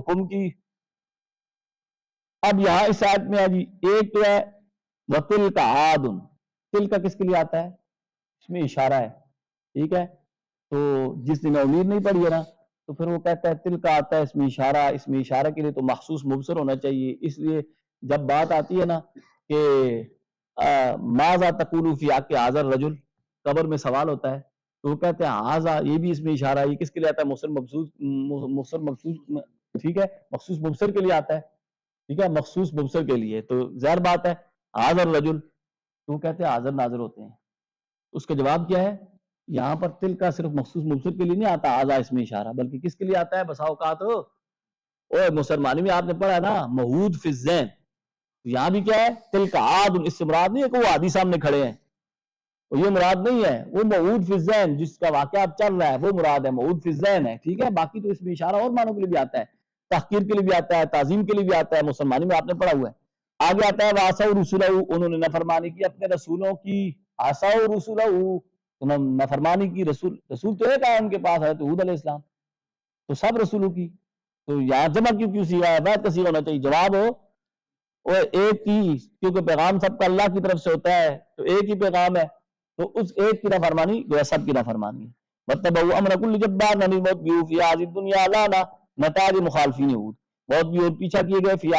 حکم کی. اب یہاں اس آیت میں جی ایک تو ہے وَتِلْكَ عَادٌ، تل کا کس کے لیے آتا ہے؟ اس میں اشارہ ہے، ٹھیک ہے. تو جس نے امید نہیں پڑھی ہے نا تو پھر وہ کہتا ہے تل کا آتا ہے اس میں اشارہ، اس میں اشارہ کے لیے تو مخصوص مبصر ہونا چاہیے. اس لیے جب بات آتی ہے نا کہ ماذا تقول فی حق ھذا الرجل، قبر میں سوال ہوتا ہے تو وہ کہتے ہیں ھذا، یہ بھی اس میں اشارہ ہے. یہ کس کے لیے آتا ہے؟ مخصوص مخصوص، ٹھیک ہے، مخصوص مبصر کے لیے آتا ہے، ٹھیک ہے، مخصوص مبصر کے لیے. تو ظاہر بات ہے ھذا الرجل، تو وہ کہتے ہیں حاضر ناظر ہوتے ہیں. اس کا جواب کیا ہے؟ یہاں پر تل کا صرف مخصوص مبصر کے لیے نہیں آتا ھذا اس میں اشارہ، بلکہ کس کے لیے آتا ہے؟ بسا اوقات اوے مسلمانی میں آپ نے پڑھا نا موعود فی الذہن، یہاں بھی کیا ہے؟ تل کا عاد. اس سے مراد نہیں ہے کہ وہ عادی سامنے کھڑے ہیں، یہ مراد نہیں ہے. وہ موعود فی الذہن جس کا واقعہ اب چل رہا ہے وہ مراد ہے، موعود فی الذہن ہے، ٹھیک ہے. باقی تو اس میں اشارہ اور معنوں کے لیے بھی آتا ہے، تحقیر کے لیے بھی آتا ہے، تعظیم کے لیے بھی آتا ہے. مسلمانی میں آپ نے پڑھا ہوا ہے. آگے آتا ہے وَعَصَوْا رُسُلَهُ، انہوں نے نافرمانی کی اپنے رسولوں کی. عَصَوْا رُسُلَهُ، انہوں نے نافرمانی کی. رسول تو ایک آیا ان کے پاس ہے، تو ہود علیہ السلام، تو سب رسولوں کی. تو یہاں جمع کیوں سیغہ ہے؟ بعد کا سیغہ ہونا چاہیے. جواب ہو اور ایک ہی، کیونکہ پیغام سب کا اللہ کی طرف سے ہوتا ہے تو ایک ہی پیغام ہے، تو اس ایک کی نافرمانی گویا سب کی نافرمانی ہے. وَاتَّبَعُوا أَمْرَ كُلِّ جَبَّارٍ عَنِيدٍ وَاتَّبَعُوا فِي هَٰذِهِ الدُّنْيَا لَعْنَةً نتائج مخالفین یہود، بہت بھی اور پیچھا کیے گئے فی